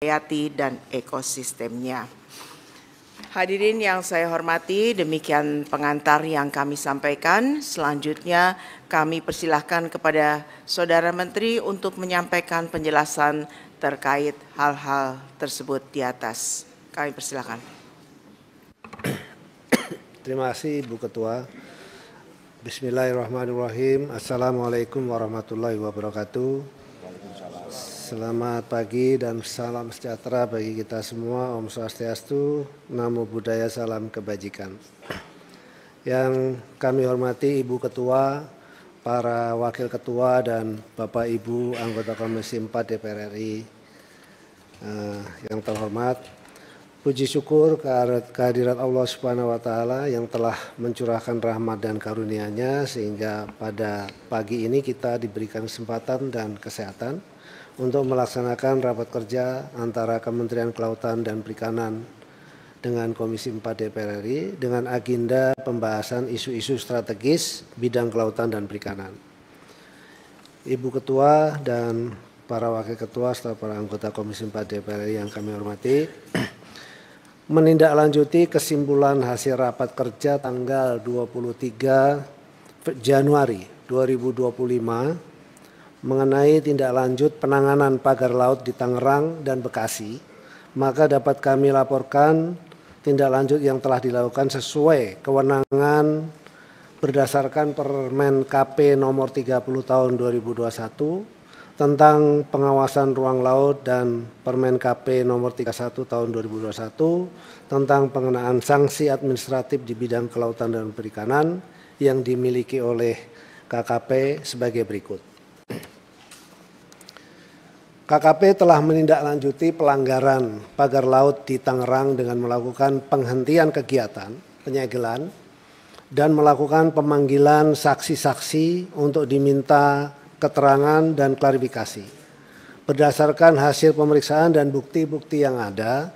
hayati dan ekosistemnya. Hadirin yang saya hormati, demikian pengantar yang kami sampaikan. Selanjutnya kami persilahkan kepada Saudara Menteri untuk menyampaikan penjelasan terkait hal-hal tersebut di atas. Kami persilahkan. Terima kasih Ibu Ketua. Bismillahirrahmanirrahim. Assalamualaikum warahmatullahi wabarakatuh. Selamat pagi dan salam sejahtera bagi kita semua. Om Swastiastu, Namo Buddhaya, salam kebajikan. Yang kami hormati Ibu Ketua, para Wakil Ketua dan Bapak Ibu anggota Komisi 4 DPR RI yang terhormat, puji syukur kehadirat Allah Subhanahu wa Ta'ala yang telah mencurahkan rahmat dan karunia-Nya sehingga pada pagi ini kita diberikan kesempatan dan kesehatan untuk melaksanakan rapat kerja antara Kementerian Kelautan dan Perikanan dengan Komisi 4 DPR RI dengan agenda pembahasan isu-isu strategis bidang kelautan dan perikanan. Ibu Ketua dan para Wakil Ketua serta para anggota Komisi 4 DPR RI yang kami hormati, menindaklanjuti kesimpulan hasil rapat kerja tanggal 23 Januari 2025 mengenai tindak lanjut penanganan pagar laut di Tangerang dan Bekasi, maka dapat kami laporkan tindak lanjut yang telah dilakukan sesuai kewenangan berdasarkan Permen KP nomor 30 tahun 2021 tentang pengawasan ruang laut dan Permen KP nomor 31 tahun 2021 tentang pengenaan sanksi administratif di bidang kelautan dan perikanan yang dimiliki oleh KKP sebagai berikut. KKP telah menindaklanjuti pelanggaran pagar laut di Tangerang dengan melakukan penghentian kegiatan penyegelan dan melakukan pemanggilan saksi-saksi untuk diminta keterangan dan klarifikasi. Berdasarkan hasil pemeriksaan dan bukti-bukti yang ada,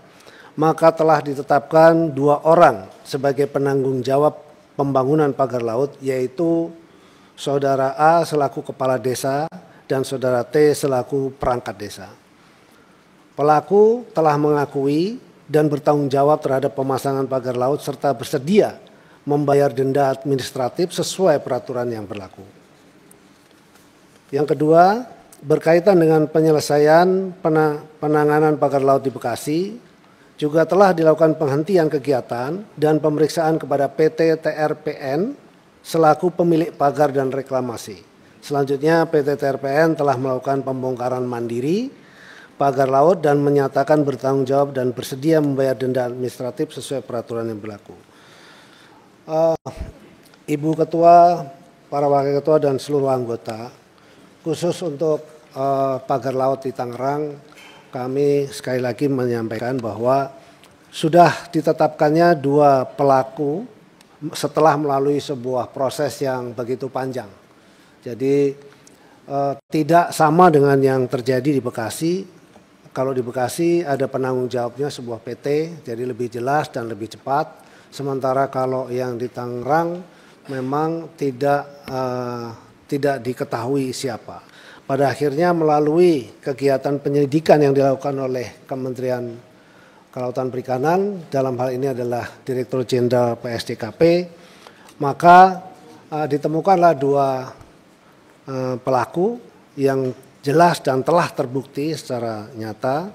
maka telah ditetapkan 2 orang sebagai penanggung jawab pembangunan pagar laut, yaitu Saudara A selaku Kepala Desa dan Saudara T selaku perangkat desa. Pelaku telah mengakui dan bertanggung jawab terhadap pemasangan pagar laut serta bersedia membayar denda administratif sesuai peraturan yang berlaku. Yang kedua, berkaitan dengan penyelesaian penanganan pagar laut di Bekasi, juga telah dilakukan penghentian kegiatan dan pemeriksaan kepada PT TRPN selaku pemilik pagar dan reklamasi. Selanjutnya PT TRPN telah melakukan pembongkaran mandiri pagar laut dan menyatakan bertanggung jawab dan bersedia membayar denda administratif sesuai peraturan yang berlaku. Ibu Ketua, para Wakil Ketua dan seluruh anggota, khusus untuk pagar laut di Tangerang, kami sekali lagi menyampaikan bahwa sudah ditetapkannya 2 pelaku setelah melalui sebuah proses yang begitu panjang. Jadi tidak sama dengan yang terjadi di Bekasi. Kalau di Bekasi ada penanggung jawabnya sebuah PT, jadi lebih jelas dan lebih cepat. Sementara kalau yang di Tangerang memang tidak diketahui siapa. Pada akhirnya melalui kegiatan penyelidikan yang dilakukan oleh Kementerian Kelautan Perikanan, dalam hal ini adalah Direktur Jenderal PSDKP, maka ditemukanlah 2 pelaku yang jelas dan telah terbukti secara nyata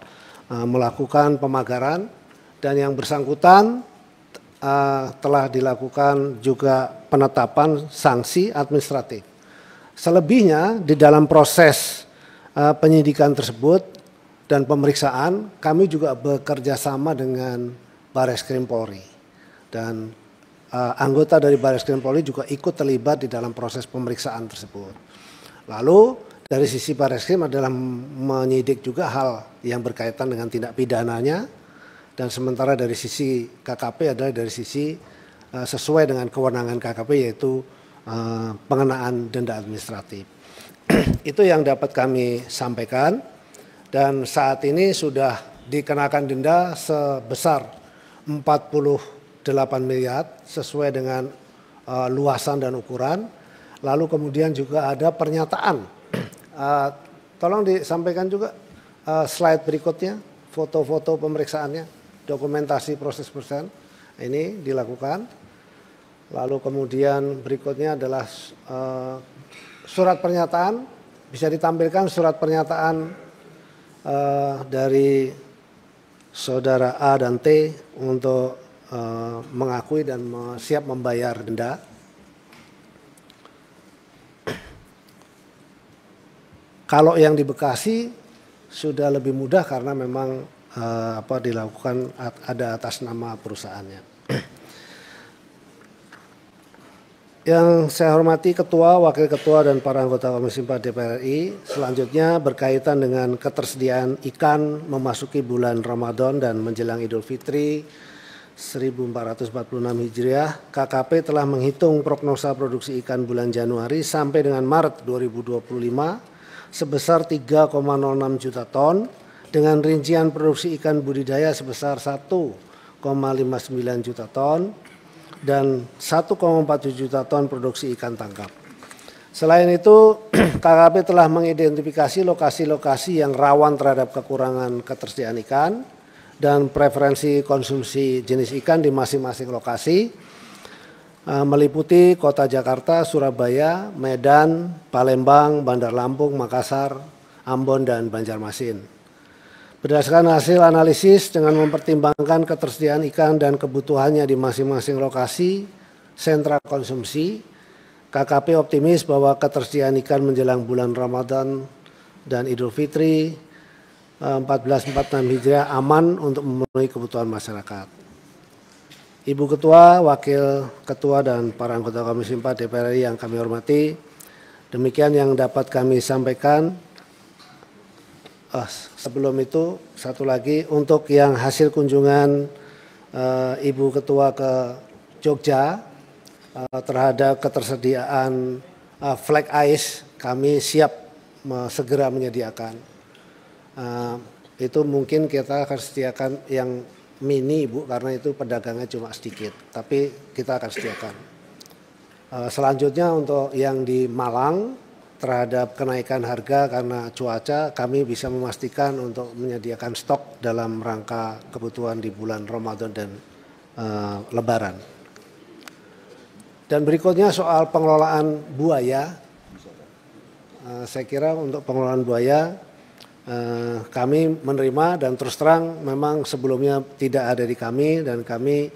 melakukan pemagaran, dan yang bersangkutan telah dilakukan juga penetapan sanksi administratif. Selebihnya di dalam proses penyidikan tersebut dan pemeriksaan, kami juga bekerja sama dengan Barreskrim Polri, dan anggota dari Barreskrim Polri juga ikut terlibat di dalam proses pemeriksaan tersebut. Lalu dari sisi Barreskrim adalah menyidik juga hal yang berkaitan dengan tindak pidananya, dan sementara dari sisi KKP adalah dari sisi sesuai dengan kewenangan KKP, yaitu pengenaan denda administratif. Itu yang dapat kami sampaikan, dan saat ini sudah dikenakan denda sebesar 48 miliar sesuai dengan luasan dan ukuran. Lalu kemudian juga ada pernyataan, tolong disampaikan juga slide berikutnya, foto-foto pemeriksaannya, dokumentasi proses pemeriksaan ini dilakukan. Lalu kemudian berikutnya adalah surat pernyataan, bisa ditampilkan surat pernyataan dari saudara A dan T untuk mengakui dan siap membayar denda. Kalau yang di Bekasi sudah lebih mudah karena memang dilakukan ada atas nama perusahaannya. Yang saya hormati Ketua, Wakil Ketua, dan para anggota Komisi 4 DPR RI, selanjutnya berkaitan dengan ketersediaan ikan memasuki bulan Ramadan dan menjelang Idul Fitri 1446 Hijriah, KKP telah menghitung prognosa produksi ikan bulan Januari sampai dengan Maret 2025 sebesar 3,06 juta ton dengan rincian produksi ikan budidaya sebesar 1,59 juta ton dan 1,47 juta ton produksi ikan tangkap. Selain itu, KKP telah mengidentifikasi lokasi-lokasi yang rawan terhadap kekurangan ketersediaan ikan dan preferensi konsumsi jenis ikan di masing-masing lokasi, meliputi Kota Jakarta, Surabaya, Medan, Palembang, Bandar Lampung, Makassar, Ambon, dan Banjarmasin. Berdasarkan hasil analisis dengan mempertimbangkan ketersediaan ikan dan kebutuhannya di masing-masing lokasi sentra konsumsi, KKP optimis bahwa ketersediaan ikan menjelang bulan Ramadan dan Idul Fitri 1446 Hijriah aman untuk memenuhi kebutuhan masyarakat. Ibu Ketua, Wakil Ketua, dan para anggota Komisi 4 DPR RI yang kami hormati, demikian yang dapat kami sampaikan. Sebelum itu, satu lagi, untuk yang hasil kunjungan Ibu Ketua ke Jogja terhadap ketersediaan flag ice, kami siap segera menyediakan. Itu mungkin kita akan sediakan yang mini, Bu, karena itu pedagangnya cuma sedikit, tapi kita akan sediakan. Selanjutnya untuk yang di Malang terhadap kenaikan harga karena cuaca, kami bisa memastikan untuk menyediakan stok dalam rangka kebutuhan di bulan Ramadan dan Lebaran. Dan berikutnya soal pengelolaan buaya, saya kira untuk pengelolaan buaya kami menerima dan terus terang memang sebelumnya tidak ada di kami dan kami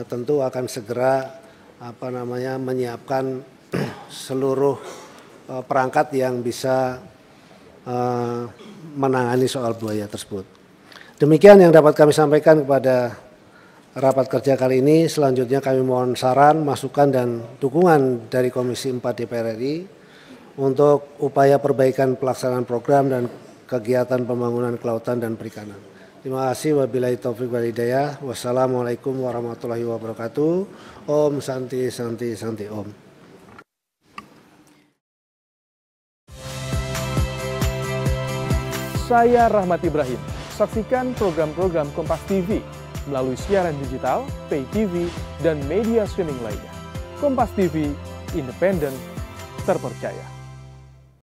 tentu akan segera menyiapkan seluruh perangkat yang bisa menangani soal buaya tersebut. Demikian yang dapat kami sampaikan kepada rapat kerja kali ini. Selanjutnya kami mohon saran, masukan, dan dukungan dari Komisi 4 DPR RI untuk upaya perbaikan pelaksanaan program dan kegiatan pembangunan kelautan dan perikanan. Terima kasih. Wabillahi taufiq wal hidayah. Wassalamualaikum warahmatullahi wabarakatuh. Om Santi Santi Santi Om. Saya Rahmat Ibrahim. Saksikan program-program Kompas TV melalui siaran digital, pay TV, dan media streaming lainnya. Kompas TV, independen, terpercaya.